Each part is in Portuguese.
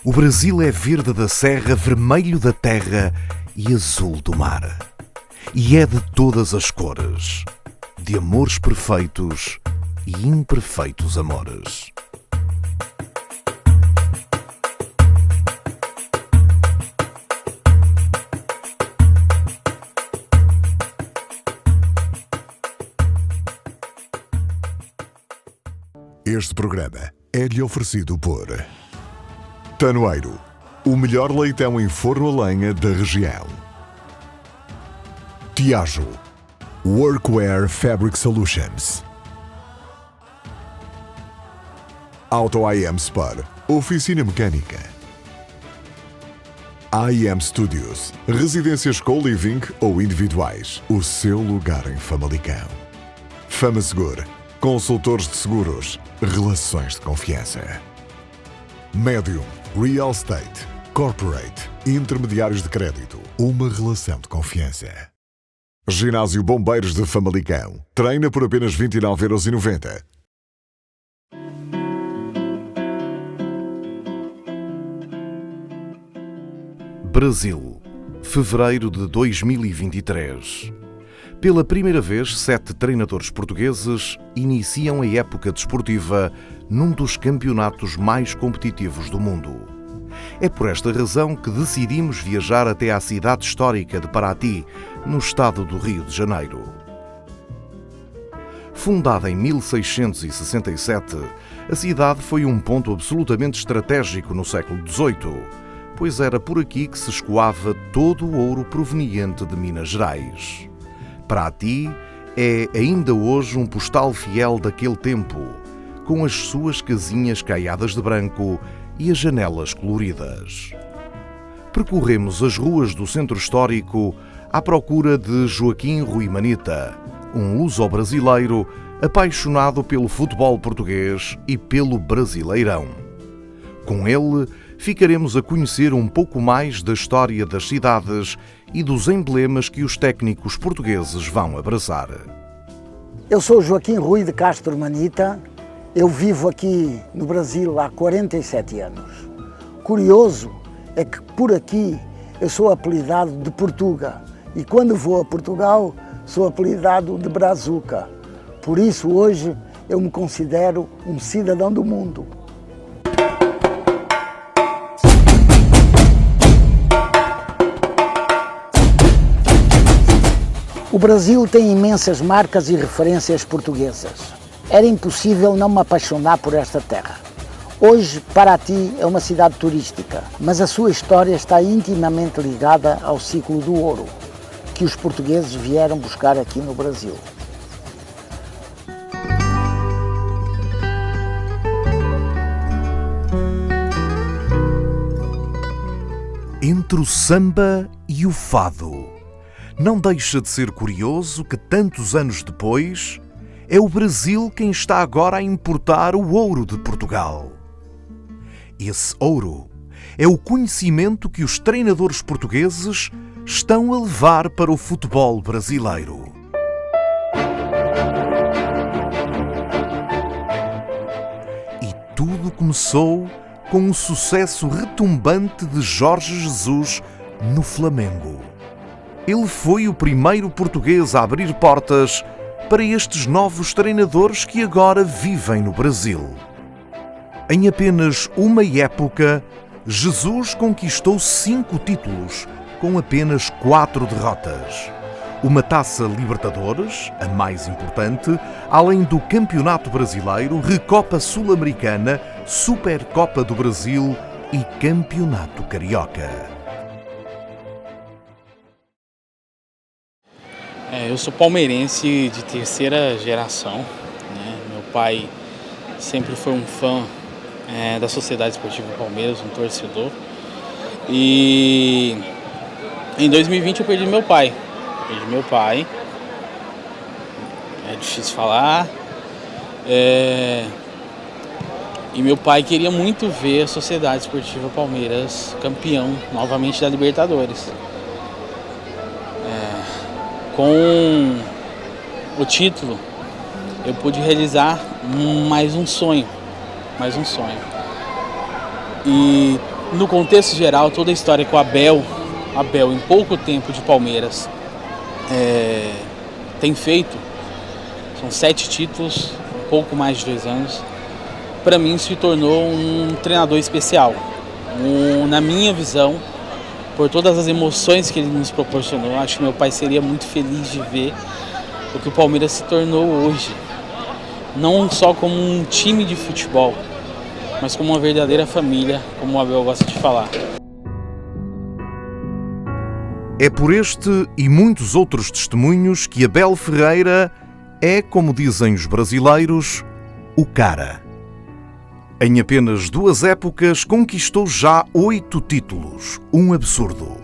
O Brasil é verde da serra, vermelho da terra e azul do mar. E é de todas as cores, de amores perfeitos e imperfeitos amores. Este programa é-lhe oferecido por Tanoeiro, o melhor leitão em forno a lenha da região. Tiajo, Workwear Fabric Solutions. Auto IM Spar, oficina mecânica. IM Studios, residências co-living ou individuais, o seu lugar em Famalicão. FamaSeguro, consultores de seguros, relações de confiança. Medium, Real Estate, Corporate, intermediários de crédito, uma relação de confiança. Ginásio Bombeiros de Famalicão. Treina por apenas 29,90 €. Brasil, fevereiro de 2023. Pela primeira vez, 7 treinadores portugueses iniciam a época desportiva num dos campeonatos mais competitivos do mundo. É por esta razão que decidimos viajar até à cidade histórica de Paraty, no estado do Rio de Janeiro. Fundada em 1667, a cidade foi um ponto absolutamente estratégico no século XVIII, pois era por aqui que se escoava todo o ouro proveniente de Minas Gerais. Paraty é ainda hoje um postal fiel daquele tempo, com as suas casinhas caiadas de branco e as janelas coloridas. Percorremos as ruas do centro histórico à procura de Joaquim Rui Manita, um luso-brasileiro apaixonado pelo futebol português e pelo Brasileirão. Com ele, ficaremos a conhecer um pouco mais da história das cidades e dos emblemas que os técnicos portugueses vão abraçar. Eu sou Joaquim Rui de Castro Manita. Eu vivo aqui no Brasil há 47 anos. Curioso é que por aqui eu sou apelidado de Portuga e quando vou a Portugal sou apelidado de Brazuca. Por isso hoje eu me considero um cidadão do mundo. O Brasil tem imensas marcas e referências portuguesas. Era impossível não me apaixonar por esta terra. Hoje, Paraty é uma cidade turística, mas a sua história está intimamente ligada ao ciclo do ouro, que os portugueses vieram buscar aqui no Brasil. Entre o samba e o fado, não deixa de ser curioso que, tantos anos depois, é o Brasil quem está agora a importar o ouro de Portugal. Esse ouro é o conhecimento que os treinadores portugueses estão a levar para o futebol brasileiro. E tudo começou com o sucesso retumbante de Jorge Jesus no Flamengo. Ele foi o primeiro português a abrir portas para estes novos treinadores que agora vivem no Brasil. Em apenas uma época, Jesus conquistou 5 títulos, com apenas 4 derrotas. Uma Taça Libertadores, a mais importante, além do Campeonato Brasileiro, Recopa Sul-Americana, Supercopa do Brasil e Campeonato Carioca. Eu sou palmeirense de terceira geração, né? Meu pai sempre foi um fã da Sociedade Esportiva Palmeiras, um torcedor. E em 2020 eu perdi meu pai. É difícil falar. E meu pai queria muito ver a Sociedade Esportiva Palmeiras campeão novamente da Libertadores. Com o título, eu pude realizar mais um sonho. E No contexto geral, toda a história que o Abel em pouco tempo de Palmeiras tem feito, são 7 títulos, um pouco mais de 2 anos, para mim se tornou um treinador especial. Na minha visão, por todas as emoções que ele nos proporcionou, acho que meu pai seria muito feliz de ver o que o Palmeiras se tornou hoje. Não só como um time de futebol, mas como uma verdadeira família, como o Abel gosta de falar. É por este e muitos outros testemunhos que Abel Ferreira é, como dizem os brasileiros, o cara. Em apenas 2 épocas conquistou já 8 títulos, um absurdo.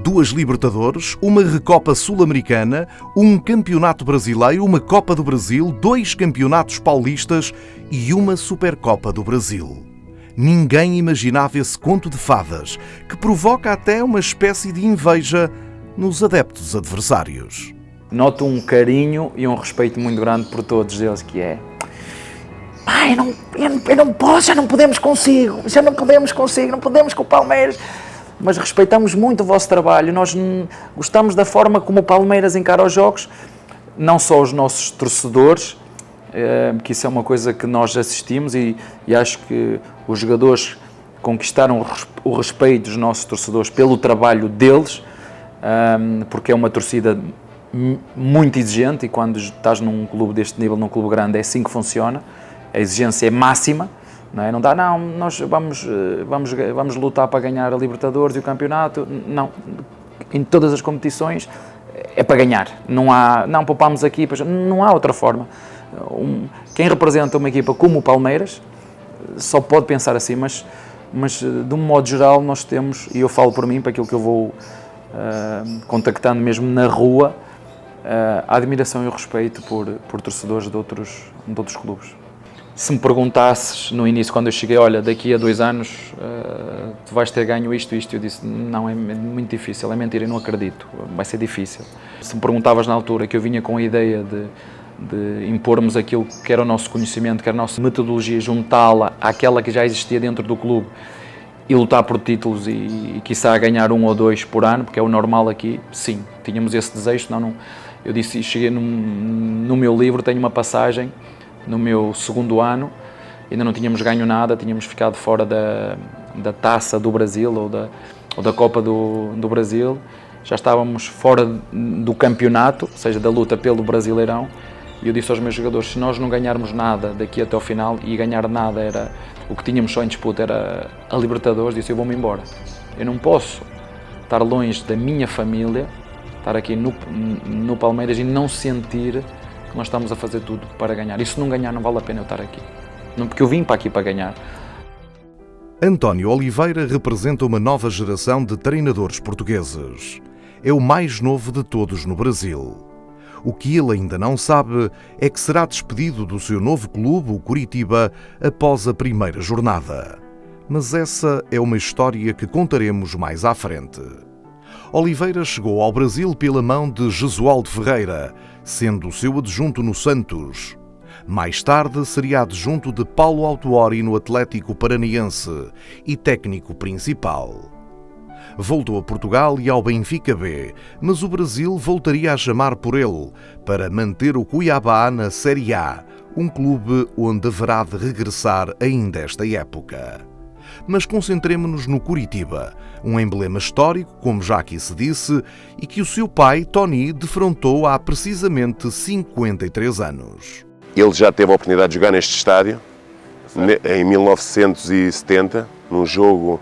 2 Libertadores, uma Recopa Sul-Americana, um Campeonato Brasileiro, uma Copa do Brasil, 2 Campeonatos Paulistas e uma Supercopa do Brasil. Ninguém imaginava esse conto de fadas, que provoca até uma espécie de inveja nos adeptos adversários. Noto um carinho e um respeito muito grande por todos eles, que é: pai, eu não posso, já não podemos consigo, não podemos com o Palmeiras. Mas respeitamos muito o vosso trabalho, nós gostamos da forma como o Palmeiras encara os jogos, não só os nossos torcedores, que isso é uma coisa que nós assistimos e acho que os jogadores conquistaram o respeito dos nossos torcedores pelo trabalho deles, porque é uma torcida muito exigente e quando estás num clube deste nível, num clube grande, é assim que funciona, a exigência é máxima. Não dá, nós vamos lutar para ganhar a Libertadores e o campeonato. Não, em todas as competições é para ganhar. Não poupamos aqui, não há outra forma. Quem representa uma equipa como o Palmeiras só pode pensar assim, mas de um modo geral nós temos, e eu falo por mim, para aquilo que eu vou contactando mesmo na rua, a admiração e o respeito por torcedores de outros clubes. Se me perguntasses no início, quando eu cheguei, olha, daqui a 2 anos tu vais ter ganho isto, eu disse, não, é muito difícil, é mentira, eu não acredito, vai ser difícil. Se me perguntavas na altura que eu vinha com a ideia de impormos aquilo que era o nosso conhecimento, que era a nossa metodologia, juntá-la àquela que já existia dentro do clube e lutar por títulos e quiçá ganhar 1 ou 2 por ano, porque é o normal aqui, sim, tínhamos esse desejo, eu disse, cheguei no meu livro, tenho uma passagem, no meu 2º ano, ainda não tínhamos ganho nada, tínhamos ficado fora da Taça do Brasil ou da Copa do Brasil, já estávamos fora do campeonato, ou seja, da luta pelo Brasileirão, e eu disse aos meus jogadores, se nós não ganharmos nada daqui até ao final, e ganhar nada era o que tínhamos só em disputa, era a Libertadores, disse, eu vou-me embora. Eu não posso estar longe da minha família, estar aqui no Palmeiras e não sentir que nós estamos a fazer tudo para ganhar. E se não ganhar, não vale a pena eu estar aqui. Não, porque eu vim para aqui para ganhar. António Oliveira representa uma nova geração de treinadores portugueses. É o mais novo de todos no Brasil. O que ele ainda não sabe é que será despedido do seu novo clube, o Coritiba, após a primeira jornada. Mas essa é uma história que contaremos mais à frente. Oliveira chegou ao Brasil pela mão de Jesualdo Ferreira, sendo o seu adjunto no Santos. Mais tarde seria adjunto de Paulo Autuori no Atlético Paranaense e técnico principal. Voltou a Portugal e ao Benfica B, mas o Brasil voltaria a chamar por ele para manter o Cuiabá na Série A, um clube onde haverá de regressar ainda esta época. Mas concentremo-nos no Coritiba, um emblema histórico, como já aqui se disse, e que o seu pai, Tony, defrontou há precisamente 53 anos. Ele já teve a oportunidade de jogar neste estádio, em 1970, num jogo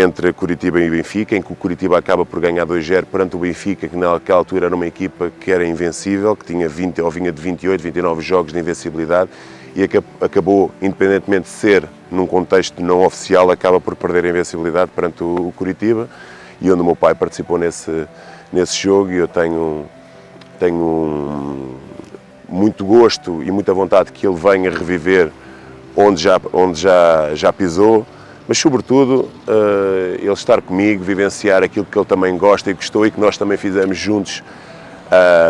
entre Coritiba e Benfica, em que o Coritiba acaba por ganhar 2-0 perante o Benfica, que naquela altura era uma equipa que era invencível, que tinha vinha de 28, 29 jogos de invencibilidade, e acabou, independentemente de ser num contexto não oficial, acaba por perder a invencibilidade perante o Coritiba, e onde o meu pai participou nesse jogo, e eu tenho muito gosto e muita vontade que ele venha reviver onde já pisou, mas sobretudo ele estar comigo, vivenciar aquilo que ele também gosta e gostou e que nós também fizemos juntos,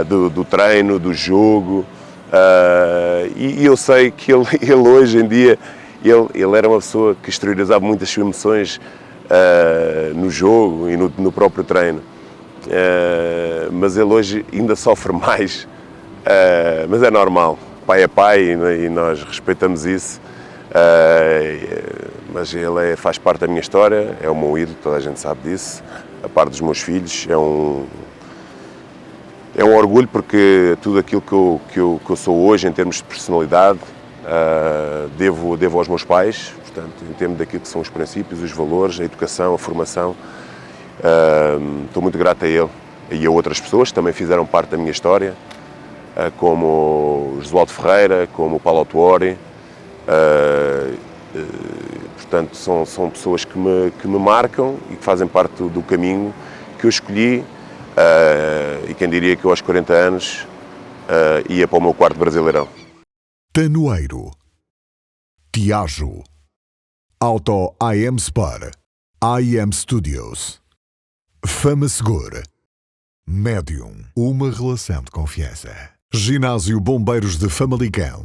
do treino, do jogo, e eu sei que ele hoje em dia, ele era uma pessoa que exteriorizava muitas suas emoções no jogo e no próprio treino. Mas ele hoje ainda sofre mais, mas é normal, pai é pai e nós respeitamos isso, mas ele faz parte da minha história, é o meu ídolo, toda a gente sabe disso, a parte dos meus filhos, é um orgulho porque tudo aquilo que eu sou hoje em termos de personalidade devo aos meus pais, portanto, em termos daquilo que são os princípios, os valores, a educação, a formação. Estou muito grato a ele e a outras pessoas que também fizeram parte da minha história, como o Josualdo Ferreira, como o Paulo Autuori. Portanto, são pessoas que me marcam e que fazem parte do caminho que eu escolhi. E quem diria que eu aos 40 anos ia para o meu quarto Brasileirão. Tanoeiro, Tiajo, Auto AM Sport, AM Studios, Fama Segura, Medium, uma relação de confiança. Ginásio Bombeiros de Famalicão.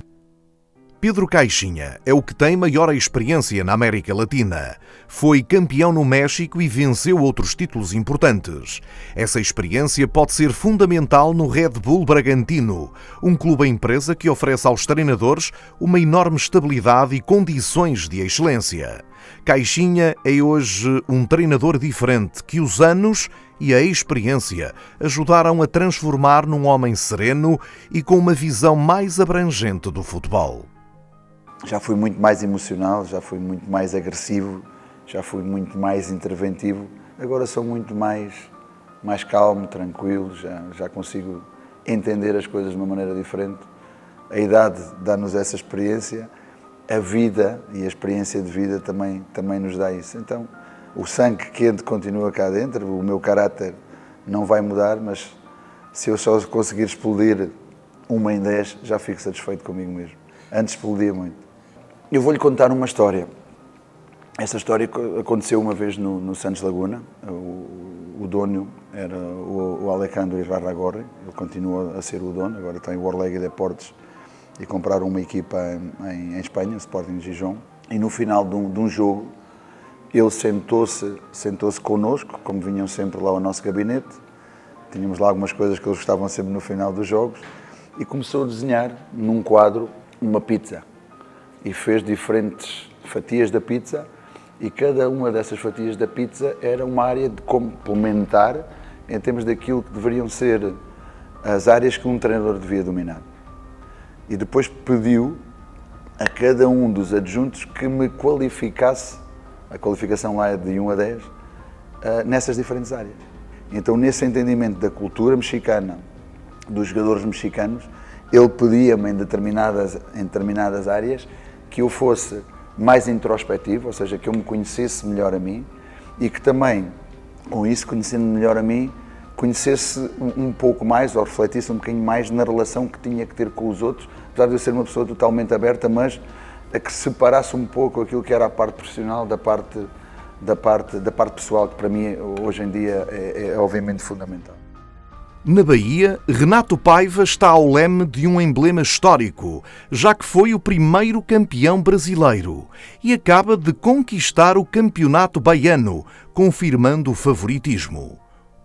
Pedro Caixinha é o que tem maior experiência na América Latina. Foi campeão no México e venceu outros títulos importantes. Essa experiência pode ser fundamental no Red Bull Bragantino, um clube-empresa que oferece aos treinadores uma enorme estabilidade e condições de excelência. Caixinha é hoje um treinador diferente que os anos e a experiência ajudaram a transformar num homem sereno e com uma visão mais abrangente do futebol. Já fui muito mais emocional, já fui muito mais agressivo, já fui muito mais interventivo. Agora sou muito mais calmo, tranquilo, já consigo entender as coisas de uma maneira diferente. A idade dá-nos essa experiência, a vida e a experiência de vida também nos dá isso. Então, o sangue quente continua cá dentro, o meu caráter não vai mudar, mas se eu só conseguir explodir 1 em 10, já fico satisfeito comigo mesmo. Antes explodia muito. Eu vou-lhe contar uma história. Essa história aconteceu uma vez no Santos Laguna. O dono era o Alejandro Irarragorri, ele continua a ser o dono, agora tem o Orlegui Deportes e compraram uma equipa em Espanha, o Sporting de Gijón. E no final de um jogo, ele sentou-se connosco, como vinham sempre lá ao nosso gabinete. Tínhamos lá algumas coisas que eles gostavam sempre no final dos jogos. E começou a desenhar num quadro uma pizza. E fez diferentes fatias da pizza e cada uma dessas fatias da pizza era uma área de complementar em termos daquilo que deveriam ser as áreas que um treinador devia dominar. E depois pediu a cada um dos adjuntos que me qualificasse, a qualificação lá é de 1 a 10, nessas diferentes áreas. Então, nesse entendimento da cultura mexicana, dos jogadores mexicanos, ele pedia-me em determinadas áreas que eu fosse mais introspectivo, ou seja, que eu me conhecesse melhor a mim e que também, com isso, conhecendo melhor a mim, conhecesse um pouco mais ou refletisse um bocadinho mais na relação que tinha que ter com os outros, apesar de eu ser uma pessoa totalmente aberta, mas a que separasse um pouco aquilo que era a parte profissional da parte pessoal, que para mim hoje em dia é obviamente fundamental. Na Bahia, Renato Paiva está ao leme de um emblema histórico, já que foi o primeiro campeão brasileiro e acaba de conquistar o campeonato baiano, confirmando o favoritismo.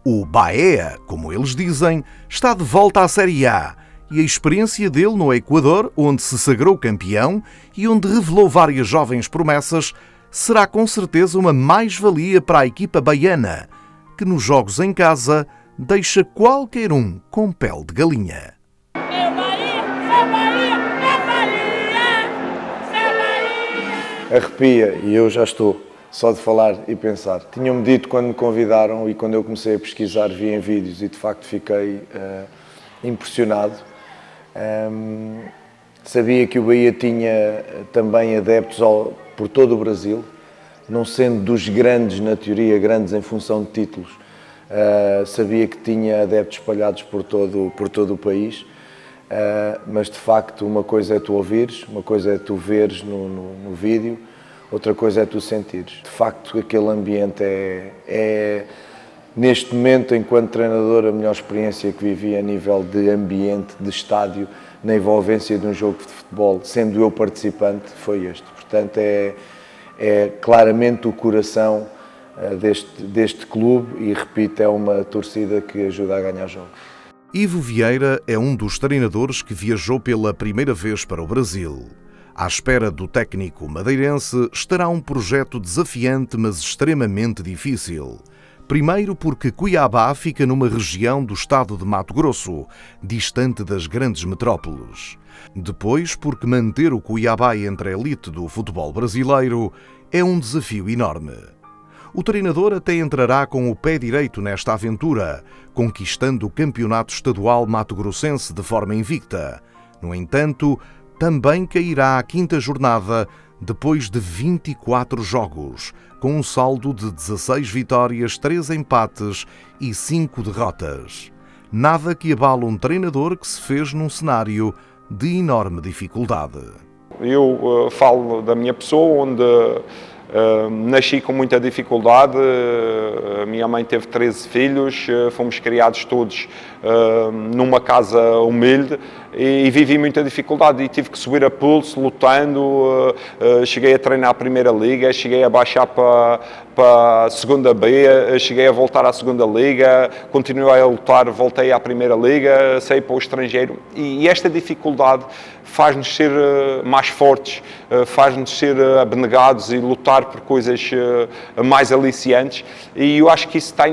O Bahia, como eles dizem, está de volta à Série A e a experiência dele no Equador, onde se sagrou campeão e onde revelou várias jovens promessas, será com certeza uma mais-valia para a equipa baiana, que nos jogos em casa deixa qualquer um com pele de galinha. Arrepia e eu já estou, só de falar e pensar. Tinham-me dito quando me convidaram e quando eu comecei a pesquisar, vi em vídeos e de facto fiquei impressionado. Sabia que o Bahia tinha também adeptos por todo o Brasil, não sendo dos grandes na teoria, grandes em função de títulos. Sabia que tinha adeptos espalhados por todo o país, mas de facto uma coisa é tu ouvires, uma coisa é tu veres no vídeo, outra coisa é tu sentires. De facto aquele ambiente é neste momento, enquanto treinador, a melhor experiência que vivi a nível de ambiente, de estádio, na envolvência de um jogo de futebol, sendo eu participante, foi este. Portanto é claramente o coração deste clube e, repito, é uma torcida que ajuda a ganhar jogos. Ivo Vieira é um dos treinadores que viajou pela primeira vez para o Brasil. À espera do técnico madeirense estará um projeto desafiante, mas extremamente difícil. Primeiro porque Cuiabá fica numa região do estado de Mato Grosso, distante das grandes metrópoles. Depois porque manter o Cuiabá entre a elite do futebol brasileiro é um desafio enorme. O treinador até entrará com o pé direito nesta aventura, conquistando o campeonato estadual mato-grossense de forma invicta. No entanto, também cairá à quinta jornada depois de 24 jogos, com um saldo de 16 vitórias, 3 empates e 5 derrotas. Nada que abale um treinador que se fez num cenário de enorme dificuldade. Eu falo da minha pessoa, onde nasci com muita dificuldade. A minha mãe teve 13 filhos, fomos criados todos numa casa humilde e vivi muita dificuldade e tive que subir a pulso, lutando. Cheguei a treinar a Primeira Liga, cheguei a baixar para a Segunda B, cheguei a voltar à Segunda Liga, continuei a lutar, voltei à Primeira Liga, saí para o estrangeiro e esta dificuldade faz-nos ser mais fortes, faz-nos ser abnegados e lutar por coisas mais aliciantes, e eu acho que isso está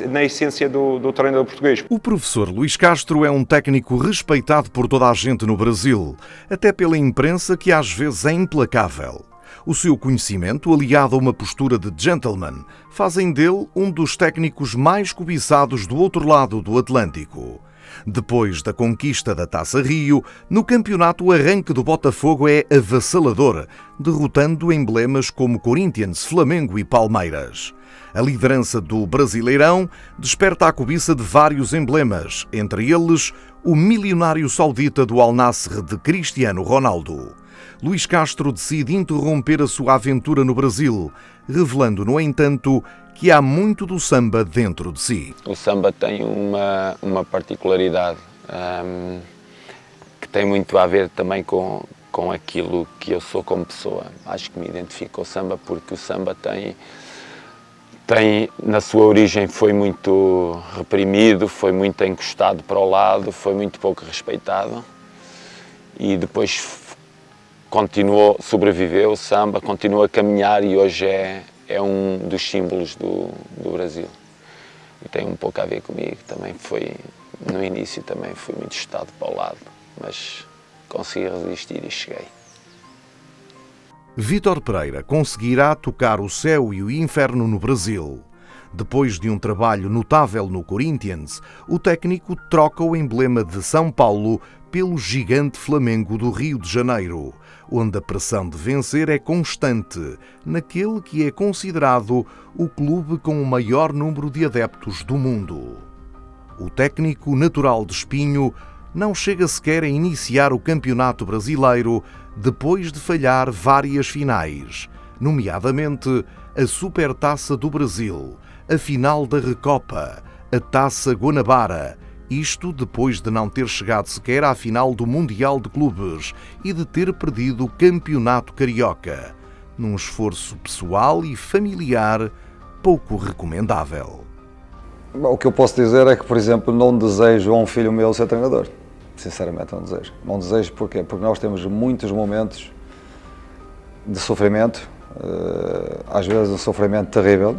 na essência do treinador português. O professor Luís Castro é um técnico respeitado por toda a gente no Brasil, até pela imprensa que às vezes é implacável. O seu conhecimento, aliado a uma postura de gentleman, fazem dele um dos técnicos mais cobiçados do outro lado do Atlântico. Depois da conquista da Taça Rio, no campeonato o arranque do Botafogo é avassalador, derrotando emblemas como Corinthians, Flamengo e Palmeiras. A liderança do Brasileirão desperta a cobiça de vários emblemas, entre eles o milionário saudita do Al Nassr de Cristiano Ronaldo. Luís Castro decide interromper a sua aventura no Brasil, revelando, no entanto, que há muito do samba dentro de si. O samba tem uma particularidade que tem muito a ver também com aquilo que eu sou como pessoa. Acho que me identifico com o samba porque o samba na sua origem foi muito reprimido, foi muito encostado para o lado, foi muito pouco respeitado e depois sobreviveu o samba, continuou a caminhar e hoje é um dos símbolos do Brasil. E tem um pouco a ver comigo, também no início também fui muito estado para o lado, mas consegui resistir e cheguei. Vítor Pereira conseguirá tocar o céu e o inferno no Brasil. Depois de um trabalho notável no Corinthians, o técnico troca o emblema de São Paulo pelo gigante Flamengo do Rio de Janeiro, onde a pressão de vencer é constante, naquele que é considerado o clube com o maior número de adeptos do mundo. O técnico natural de Espinho não chega sequer a iniciar o Campeonato Brasileiro depois de falhar várias finais, nomeadamente a Supertaça do Brasil, a final da Recopa, a Taça Guanabara, isto depois de não ter chegado sequer à final do Mundial de Clubes e de ter perdido o Campeonato Carioca, num esforço pessoal e familiar pouco recomendável. O que eu posso dizer é que, por exemplo, não desejo a um filho meu ser treinador. Sinceramente, não desejo. Não desejo porquê? Porque nós temos muitos momentos de sofrimento, às vezes um sofrimento terrível,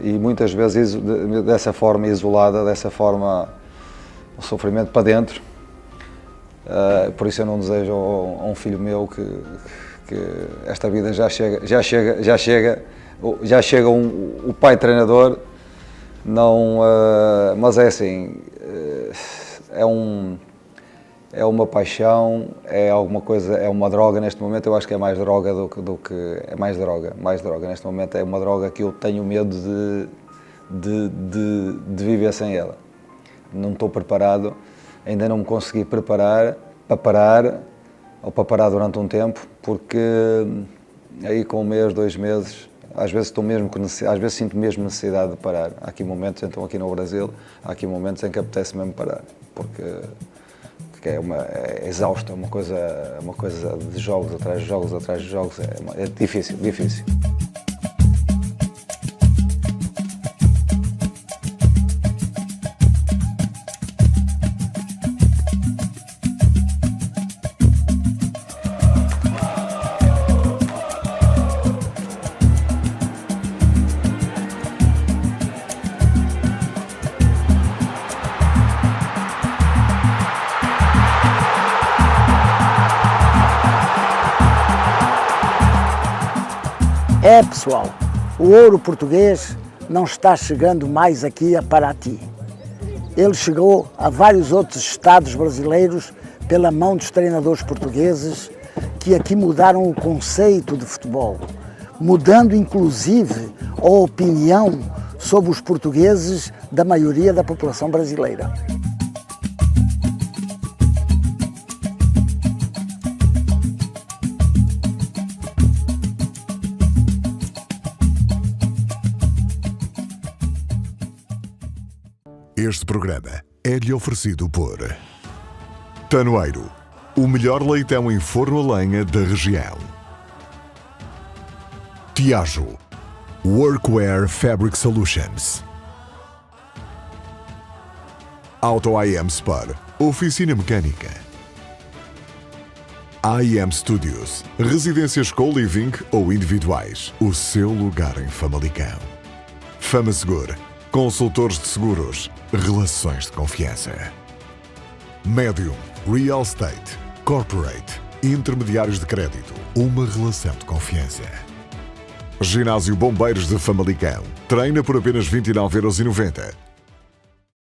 e muitas vezes dessa forma isolada, dessa forma um sofrimento para dentro. Por isso eu não desejo a um filho meu que esta vida já chega o pai treinador, não, mas é assim, é uma paixão, é alguma coisa, é uma droga neste momento. Eu acho que é mais droga do que é mais droga neste momento. É uma droga que eu tenho medo de viver sem ela. Não estou preparado, ainda não me consegui preparar para parar, ou para parar durante um tempo, porque aí com 1 mês, 2 meses, às vezes sinto mesmo necessidade de parar. Há aqui momentos, então aqui no Brasil, há aqui momentos em que apetece mesmo parar, porque é exausto, é uma coisa de jogos atrás de jogos atrás de jogos, é difícil. É, pessoal, o ouro português não está chegando mais aqui a Paraty. Ele chegou a vários outros estados brasileiros pela mão dos treinadores portugueses que aqui mudaram o conceito de futebol, mudando inclusive a opinião sobre os portugueses da maioria da população brasileira. Este programa é-lhe oferecido por Tanoeiro, o melhor leitão em forno a lenha da região. Tiajo, Workwear Fabric Solutions. Auto IM Spar, oficina mecânica. IM Studios, residências co-living ou individuais, o seu lugar em Famalicão. Famasegur, consultores de seguros, relações de confiança. Medium, Real Estate, Corporate, intermediários de crédito, uma relação de confiança. Ginásio Bombeiros de Famalicão. Treina por apenas 29,90 €.